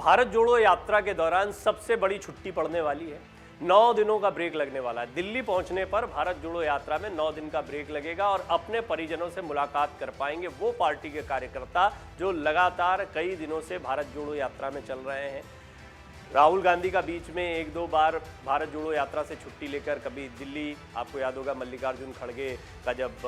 भारत जोड़ो यात्रा के दौरान सबसे बड़ी छुट्टी पड़ने वाली है। 9 दिनों का ब्रेक लगने वाला है। दिल्ली पहुंचने पर भारत जोड़ो यात्रा में 9 दिन का ब्रेक लगेगा और अपने परिजनों से मुलाकात कर पाएंगे वो पार्टी के कार्यकर्ता जो लगातार कई दिनों से भारत जोड़ो यात्रा में चल रहे हैं। राहुल गांधी का बीच में एक दो बार भारत जोड़ो यात्रा से छुट्टी लेकर कभी दिल्ली, आपको याद होगा मल्लिकार्जुन खड़गे का जब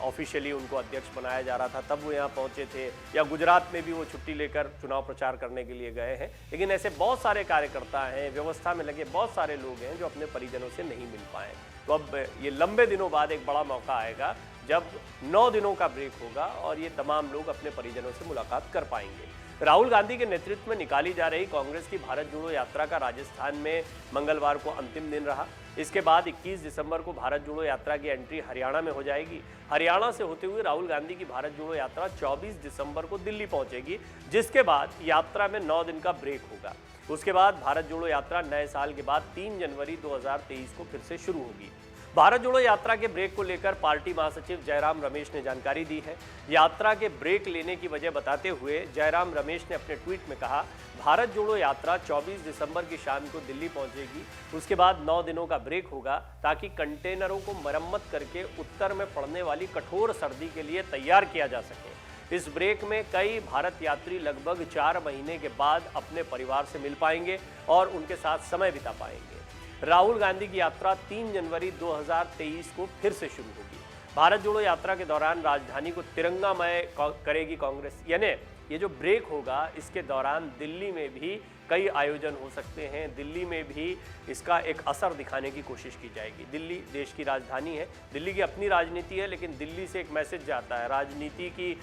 ऑफिशियली उनको अध्यक्ष बनाया जा रहा था तब वो यहाँ पहुँचे थे, या गुजरात में भी वो छुट्टी लेकर चुनाव प्रचार करने के लिए गए हैं। लेकिन ऐसे बहुत सारे कार्यकर्ता हैं, व्यवस्था में लगे बहुत सारे लोग हैं जो अपने परिजनों से नहीं मिल पाए। तो अब ये लंबे दिनों बाद एक बड़ा मौका आएगा जब 9 दिनों का ब्रेक होगा और ये तमाम लोग अपने परिजनों से मुलाकात कर पाएंगे। राहुल गांधी के नेतृत्व में निकाली जा रही कांग्रेस की भारत जोड़ो यात्रा का राजस्थान में मंगलवार को अंतिम दिन रहा। इसके बाद 21 दिसंबर को भारत जोड़ो यात्रा की एंट्री हरियाणा में हो जाएगी। हरियाणा से होते हुए राहुल गांधी की भारत जोड़ो यात्रा 24 दिसंबर को दिल्ली पहुंचेगी, जिसके बाद यात्रा में 9 दिन का ब्रेक होगा। उसके बाद भारत जोड़ो यात्रा नए साल के बाद 3 जनवरी 2023 को फिर से शुरू होगी। भारत जोड़ो यात्रा के ब्रेक को लेकर पार्टी महासचिव जयराम रमेश ने जानकारी दी है। यात्रा के ब्रेक लेने की वजह बताते हुए जयराम रमेश ने अपने ट्वीट में कहा, भारत जोड़ो यात्रा 24 दिसंबर की शाम को दिल्ली पहुंचेगी। उसके बाद 9 दिनों का ब्रेक होगा ताकि कंटेनरों को मरम्मत करके उत्तर में पड़ने वाली कठोर सर्दी के लिए तैयार किया जा सके। इस ब्रेक में कई भारत यात्री लगभग 4 महीने के बाद अपने परिवार से मिल पाएंगे और उनके साथ समय बिता पाएंगे। राहुल गांधी की यात्रा 3 जनवरी 2023 को फिर से शुरू होगी। भारत जोड़ो यात्रा के दौरान राजधानी को तिरंगामय करेगी कांग्रेस। यानी ये जो ब्रेक होगा इसके दौरान दिल्ली में भी कई आयोजन हो सकते हैं, दिल्ली में भी इसका एक असर दिखाने की कोशिश की जाएगी। दिल्ली देश की राजधानी है, दिल्ली की अपनी राजनीति है, लेकिन दिल्ली से एक मैसेज जाता है। राजनीति की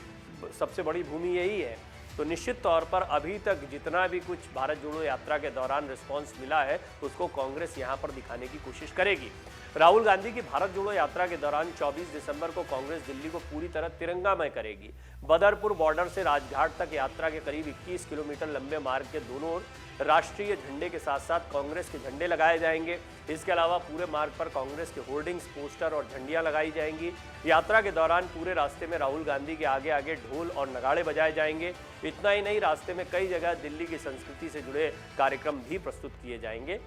सबसे बड़ी भूमि यही है। तो निश्चित तौर पर अभी तक जितना भी कुछ भारत जोड़ो यात्रा के दौरान रिस्पांस मिला है उसको कांग्रेस यहां पर दिखाने की कोशिश करेगी। राहुल गांधी की भारत जोड़ो यात्रा के दौरान 24 दिसंबर को कांग्रेस दिल्ली को पूरी तरह तिरंगामय करेगी। बदरपुर बॉर्डर से राजघाट तक यात्रा के करीब 21 किलोमीटर लंबे मार्ग के दोनों ओर राष्ट्रीय झंडे के साथ साथ कांग्रेस के झंडे लगाए जाएंगे। इसके अलावा पूरे मार्ग पर कांग्रेस के होर्डिंग्स, पोस्टर और झंडियां लगाई जाएंगी। यात्रा के दौरान पूरे रास्ते में राहुल गांधी के आगे आगे ढोल और नगाड़े बजाए जाएंगे। इतना ही नहीं, रास्ते में कई जगह दिल्ली की संस्कृति से जुड़े कार्यक्रम भी प्रस्तुत किए जाएंगे।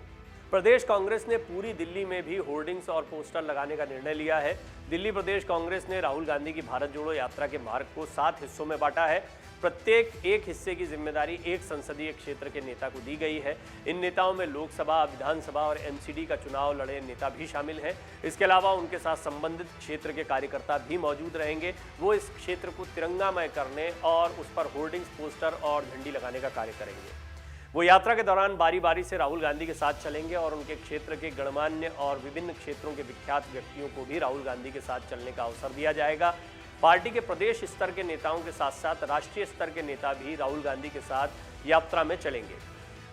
प्रदेश कांग्रेस ने पूरी दिल्ली में भी होर्डिंग्स और पोस्टर लगाने का निर्णय लिया है। दिल्ली प्रदेश कांग्रेस ने राहुल गांधी की भारत जोड़ो यात्रा के मार्ग को 7 हिस्सों में बांटा है। प्रत्येक एक हिस्से की जिम्मेदारी एक संसदीय क्षेत्र के नेता को दी गई है। इन नेताओं में लोकसभा, विधानसभा और एमसीडी का चुनाव लड़े नेता भी शामिल हैं। इसके अलावा उनके साथ संबंधित क्षेत्र के कार्यकर्ता भी मौजूद रहेंगे। वो इस क्षेत्र को तिरंगामय करने और उस पर होर्डिंग्स, पोस्टर और झंडी लगाने का कार्य करेंगे। वो यात्रा के दौरान बारी बारी से राहुल गांधी के साथ चलेंगे और उनके क्षेत्र के गणमान्य और विभिन्न क्षेत्रों के विख्यात व्यक्तियों को भी राहुल गांधी के साथ चलने का अवसर दिया जाएगा। पार्टी के प्रदेश स्तर के नेताओं के साथ साथ राष्ट्रीय स्तर के नेता भी राहुल गांधी के साथ यात्रा में चलेंगे।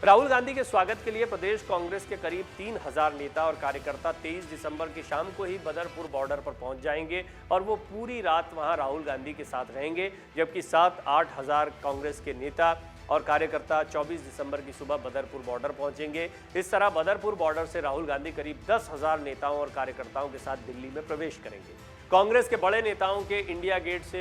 राहुल गांधी के स्वागत के लिए प्रदेश कांग्रेस के करीब 3000 नेता और कार्यकर्ता 23 दिसंबर की शाम को ही बदरपुर बॉर्डर पर पहुंच जाएंगे और वो पूरी रात वहां राहुल गांधी के साथ रहेंगे, जबकि 7-8 हज़ार कांग्रेस के नेता और कार्यकर्ता 24 दिसंबर की सुबह बदरपुर बॉर्डर पहुंचेंगे। इस तरह बदरपुर बॉर्डर से राहुल गांधी करीब 10,000 नेताओं और कार्यकर्ताओं के साथ दिल्ली में प्रवेश करेंगे। कांग्रेस के बड़े नेताओं के इंडिया गेट से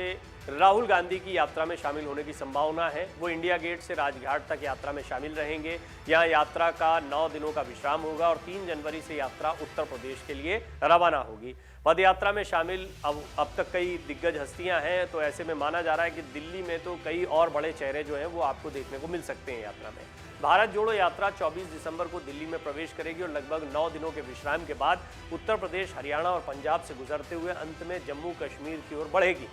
राहुल गांधी की यात्रा में शामिल होने की संभावना है। वो इंडिया गेट से राजघाट तक यात्रा में शामिल रहेंगे। यहाँ यात्रा का 9 दिनों का विश्राम होगा और 3 जनवरी से यात्रा उत्तर प्रदेश के लिए रवाना होगी। पद यात्रा में शामिल अब तक कई दिग्गज हस्तियां हैं, तो ऐसे में माना जा रहा है कि दिल्ली में तो कई और बड़े चेहरे जो हैं वो आपको देखने को मिल सकते हैं यात्रा में। भारत जोड़ो यात्रा 24 दिसंबर को दिल्ली में प्रवेश करेगी और लगभग 9 दिनों के विश्राम के बाद उत्तर प्रदेश, हरियाणा और पंजाब से गुजरते हुए अंत में जम्मू कश्मीर की ओर बढ़ेगी।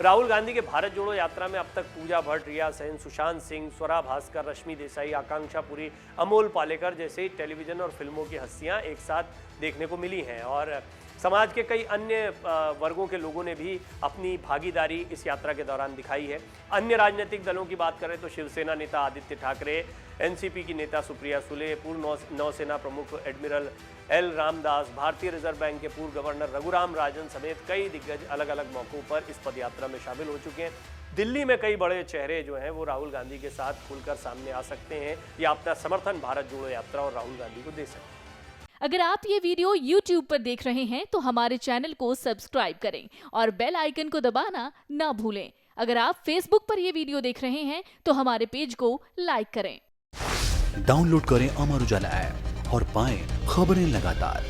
राहुल गांधी के भारत जोड़ो यात्रा में अब तक पूजा भट्ट, रिया सेन, सुशांत सिंह, स्वरा भास्कर, रश्मि देसाई, आकांक्षा पुरी, अमोल पालेकर जैसे टेलीविजन और फिल्मों की हस्तियां एक साथ देखने को मिली हैं और समाज के कई अन्य वर्गों के लोगों ने भी अपनी भागीदारी इस यात्रा के दौरान दिखाई है। अन्य राजनीतिक दलों की बात करें तो शिवसेना नेता आदित्य ठाकरे, एनसीपी की नेता सुप्रिया सुले, पूर्व नौसेना प्रमुख एडमिरल एल रामदास, भारतीय रिजर्व बैंक के पूर्व गवर्नर रघुराम राजन समेत कई दिग्गज अलग अलग मौकों पर इस पदयात्रा में शामिल हो चुके हैं। दिल्ली में कई बड़े चेहरे जो हैं वो राहुल गांधी के साथ खुलकर सामने आ सकते हैं या अपना समर्थन भारत जोड़ो यात्रा और राहुल गांधी को दे सकते हैं। अगर आप ये वीडियो YouTube पर देख रहे हैं तो हमारे चैनल को सब्सक्राइब करें और बेल आइकन को दबाना ना भूलें। अगर आप फेसबुक पर ये वीडियो देख रहे हैं तो हमारे पेज को लाइक करें। डाउनलोड करें अमर उजाला ऐप और पाएं खबरें लगातार।